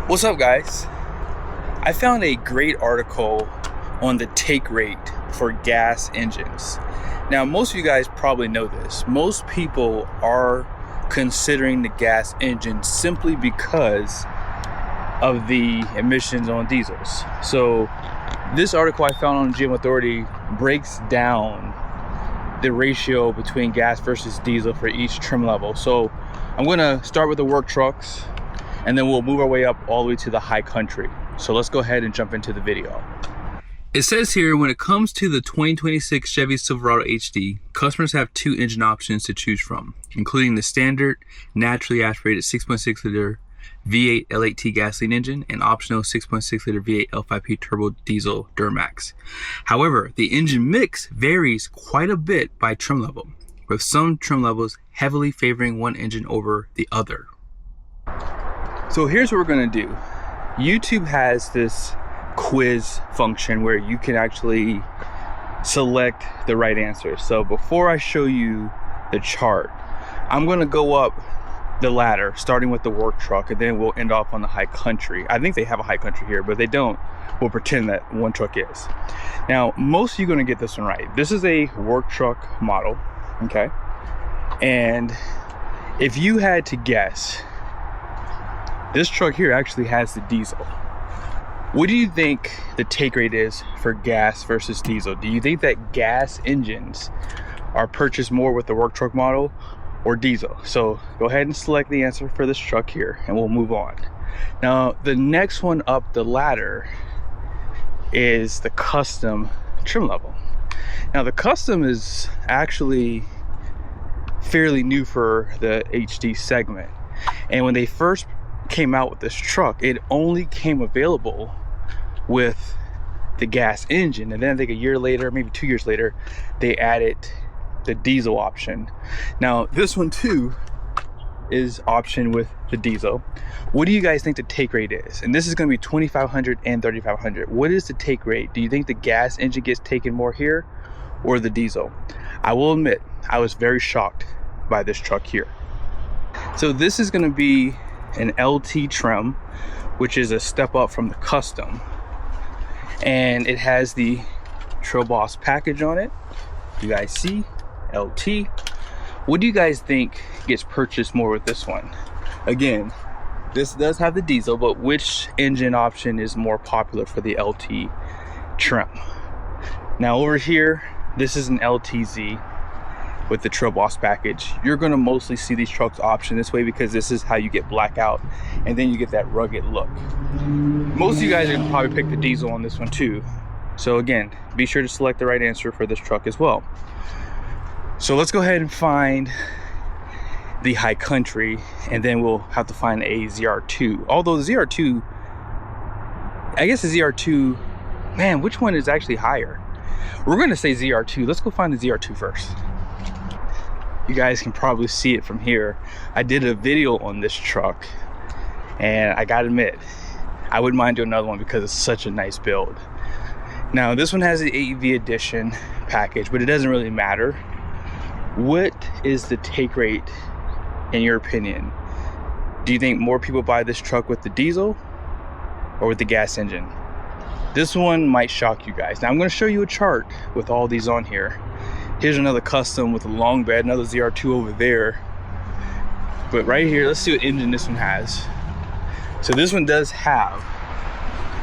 What's up, guys? I found a great article on the take rate for gas engines. Now, most of you guys probably know this. Most people are considering the gas engine simply because of the emissions on diesels. So this article I found on GM Authority breaks down the ratio between gas versus diesel for each trim level. So I'm gonna start with the work trucks, and then we'll move our way up all the way to the high country. So let's go ahead and jump into the video. It says here, when it comes to the 2026 Chevy Silverado HD, customers have two engine options to choose from, including the standard naturally aspirated 6.6 liter V8 L8T gasoline engine and optional 6.6 liter V8 L5P turbo diesel Duramax. However, the engine mix varies quite a bit by trim level, with some trim levels heavily favoring one engine over the other. So here's what we're gonna do. YouTube has this quiz function where you can actually select the right answer. So before I show you the chart, I'm gonna go up the ladder, starting with the work truck, and then we'll end off on the high country. I think they have a high country here, but if they don't, we'll pretend that one truck is. Now, most of you are gonna get this one right. This is a work truck model, okay? And if you had to guess, this truck here actually has the diesel. What do you think the take rate is for gas versus diesel? Do you think that gas engines are purchased more with the work truck model or diesel? So go ahead and select the answer for this truck here and we'll move on. Now, the next one up the ladder is the custom trim level. Now, the custom is actually fairly new for the HD segment. And when they first came out with this truck, it only came available with the gas engine, and then I think a year later, maybe 2 years later, they added the diesel option. Now this one too is option with the diesel. What do you guys think the take rate is? And this is going to be 2,500 and 3,500. What is the take rate? Do you think the gas engine gets taken more here or the diesel? I will admit, I was very shocked by this truck here. So this is going to be an LT trim, which is a step up from the custom, and it has the Boss package on it. You guys see LT. What do you guys think gets purchased more with this one? Again, this does have the diesel, but which engine option is more popular for the LT trim? Now over here, this is an LTZ with the Boss package. You're gonna mostly see these trucks option this way because this is how you get blackout, and then you get that rugged look. Most of you guys are gonna probably pick the diesel on this one too. So again, be sure to select the right answer for this truck as well. So let's go ahead and find the high country, and then we'll have to find a ZR2. Although the ZR2, I guess the ZR2, man, which one is actually higher? We're gonna say ZR2. Let's go find the ZR2 first. You guys can probably see it from here. I did a video on this truck, and I gotta admit, I wouldn't mind doing another one because it's such a nice build. Now, this one has the AEV edition package, but it doesn't really matter. What is the take rate in your opinion? Do you think more people buy this truck with the diesel or with the gas engine? This one might shock you guys. Now, I'm gonna show you a chart with all these on here. Here's another custom with a long bed, another ZR2 over there. But right here, let's see what engine this one has. So this one does have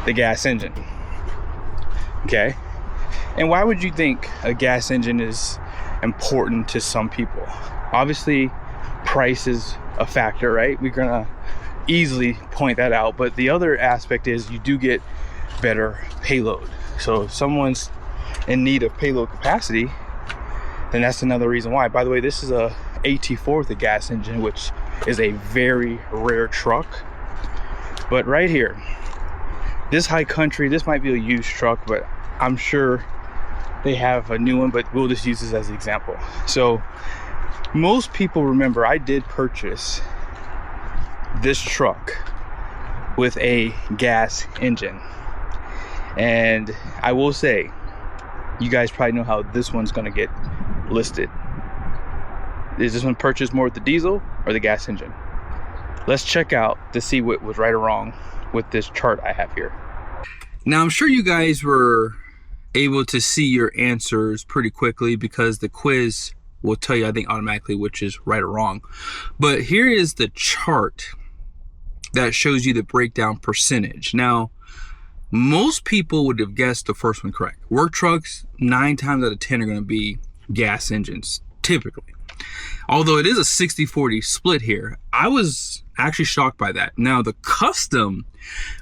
the gas engine, okay? And why would you think a gas engine is important to some people? Obviously, price is a factor, right? We're gonna easily point that out. But the other aspect is you do get better payload. So if someone's in need of payload capacity, then that's another reason why. By the way, this is a AT4 with a gas engine, which is a very rare truck. But right here, this high country, this might be a used truck, but I'm sure they have a new one, but we'll just use this as an example. So most people remember I did purchase this truck with a gas engine. And I will say, you guys probably know how this one's gonna get listed. Is this one purchased more with the diesel or the gas engine? Let's check out to see what was right or wrong with this chart I have here. Now, I'm sure you guys were able to see your answers pretty quickly because the quiz will tell you, I think, automatically which is right or wrong. But here is the chart that shows you the breakdown percentage. Now, most people would have guessed the first one correct. Work trucks, 9 times out of 10 are going to be gas engines, typically. Although it is a 60-40 split here, I was actually shocked by that. Now, the custom,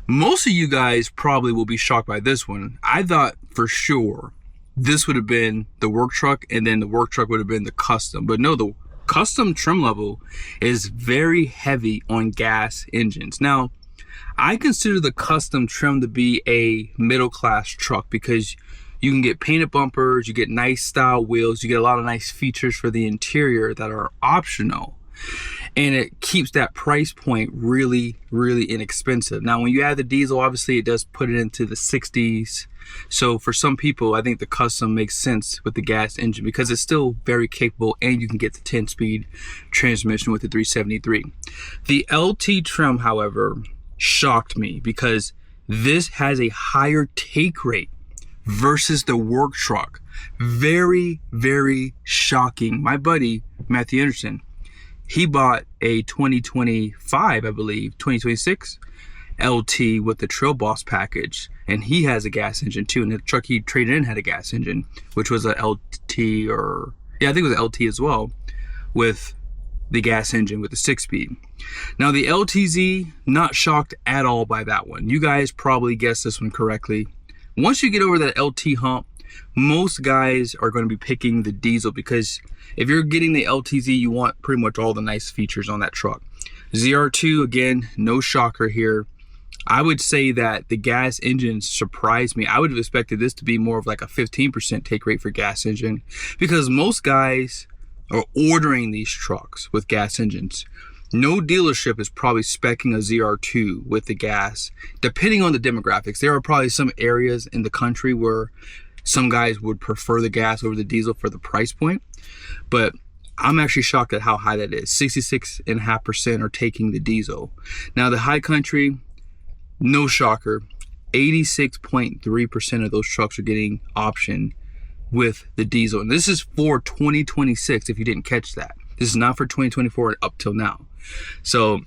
most of you guys probably will be shocked by this one. I thought for sure this would have been the work truck, and then the work truck would have been the custom. But no, the custom trim level is very heavy on gas engines. Now, I consider the custom trim to be a middle class truck because you can get painted bumpers, you get nice style wheels, you get a lot of nice features for the interior that are optional. And it keeps that price point really, really inexpensive. Now, when you add the diesel, obviously it does put it into the 60s. So for some people, I think the custom makes sense with the gas engine because it's still very capable and you can get the 10-speed transmission with the 373. The LT trim, however, shocked me because this has a higher take rate versus the work truck. Very, very shocking. My buddy, Matthew Anderson, he bought a 2025, I believe, 2026 LT with the Trail Boss package, and he has a gas engine too, and the truck he traded in had a gas engine, which was a LT, or yeah, I think it was an LT as well, with the gas engine with the 6-speed. Now the LTZ, not shocked at all by that one. You guys probably guessed this one correctly. Once you get over that LT hump, most guys are going to be picking the diesel because if you're getting the LTZ, you want pretty much all the nice features on that truck. ZR2, again, no shocker here. I would say that the gas engine surprised me. I would have expected this to be more of like a 15% take rate for gas engine because most guys are ordering these trucks with gas engines. No dealership is probably speccing a ZR2 with the gas. Depending on the demographics, there are probably some areas in the country where some guys would prefer the gas over the diesel for the price point. But I'm actually shocked at how high that is. 66.5% are taking the diesel. Now the high country, no shocker, 86.3% of those trucks are getting option with the diesel. And this is for 2026, if you didn't catch that. This is not for 2024 up till now. So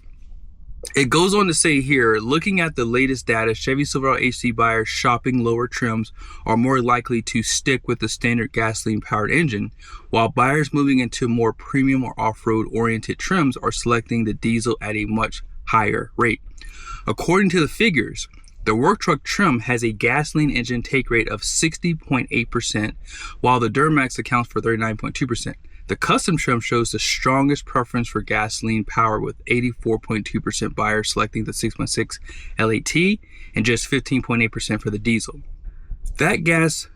it goes on to say here, looking at the latest data, Chevy Silverado HD buyers shopping lower trims are more likely to stick with the standard gasoline powered engine, while buyers moving into more premium or off-road oriented trims are selecting the diesel at a much higher rate. According to the figures, the work truck trim has a gasoline engine take rate of 60.8%, while the Duramax accounts for 39.2%. The custom trim shows the strongest preference for gasoline power, with 84.2% buyers selecting the 6.6 LAT and just 15.8% for the diesel. That gas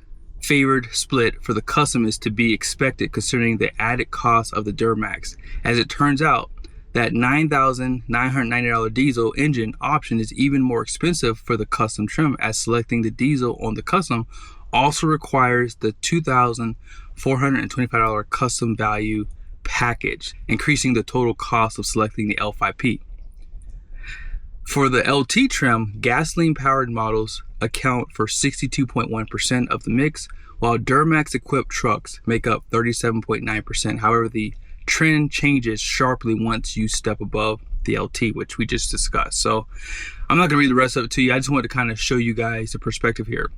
favored split for the custom is to be expected considering the added cost of the Duramax, as it turns out that $9,990 diesel engine option is even more expensive for the custom trim, as selecting the diesel on the custom also requires the $2,425 custom value package, increasing the total cost of selecting the L5P. For the LT trim, gasoline powered models account for 62.1% of the mix, while Duramax equipped trucks make up 37.9%. However, the trend changes sharply once you step above the LT, which we just discussed. So I'm not going to read the rest of it to you. I just wanted to kind of show you guys the perspective here.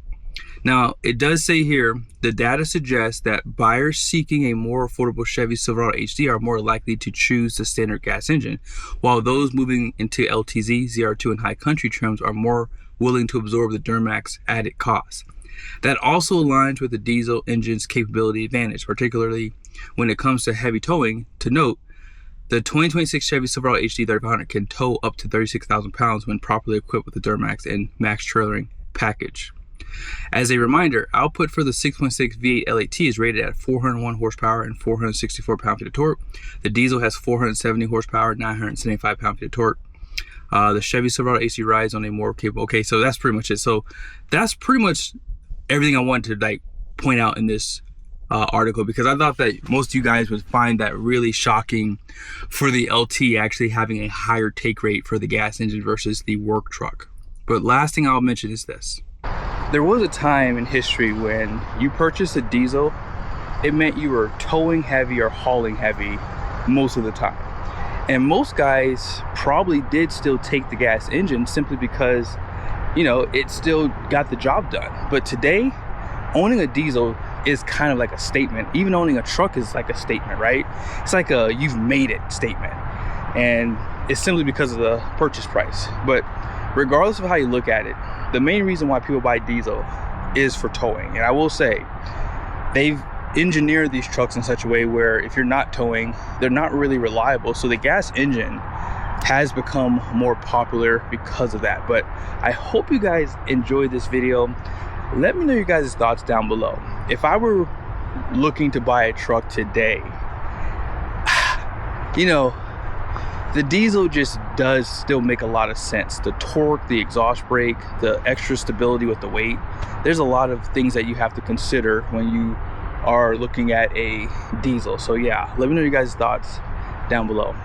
Now, it does say here, the data suggests that buyers seeking a more affordable Chevy Silverado HD are more likely to choose the standard gas engine, while those moving into LTZ, ZR2, and high country trims are more willing to absorb the Duramax added costs. That also aligns with the diesel engine's capability advantage, particularly when it comes to heavy towing. To note, the 2026 Chevy Silverado HD 3500 can tow up to 36,000 pounds when properly equipped with the Duramax and max trailering package. As a reminder, output for the 6.6 V8 LAT is rated at 401 horsepower and 464 pound-feet of torque. The diesel has 470 horsepower, 975 pound-feet of torque. The Chevy Silverado AC rides on a more capable. Okay, so that's pretty much it. So that's pretty much everything I wanted to point out in this article, because I thought that most of you guys would find that really shocking for the LT actually having a higher take rate for the gas engine versus the work truck. But last thing I'll mention is this. There was a time in history when you purchased a diesel, it meant you were towing heavy or hauling heavy most of the time. And most guys probably did still take the gas engine simply because, you know, it still got the job done. But today, owning a diesel is kind of like a statement. Even owning a truck is like a statement, right? It's like a you've made it statement. And it's simply because of the purchase price. But regardless of how you look at it, the main reason why people buy diesel is for towing. And I will say, they've engineer these trucks in such a way where if you're not towing, they're not really reliable. So the gas engine has become more popular because of that. But I hope you guys enjoyed this video. Let me know your guys' thoughts down below. If I were looking to buy a truck today, you know, the diesel just does still make a lot of sense. The torque, the exhaust brake, the extra stability with the weight. There's a lot of things that you have to consider when you are looking at a diesel. So yeah, let me know your guys' thoughts down below.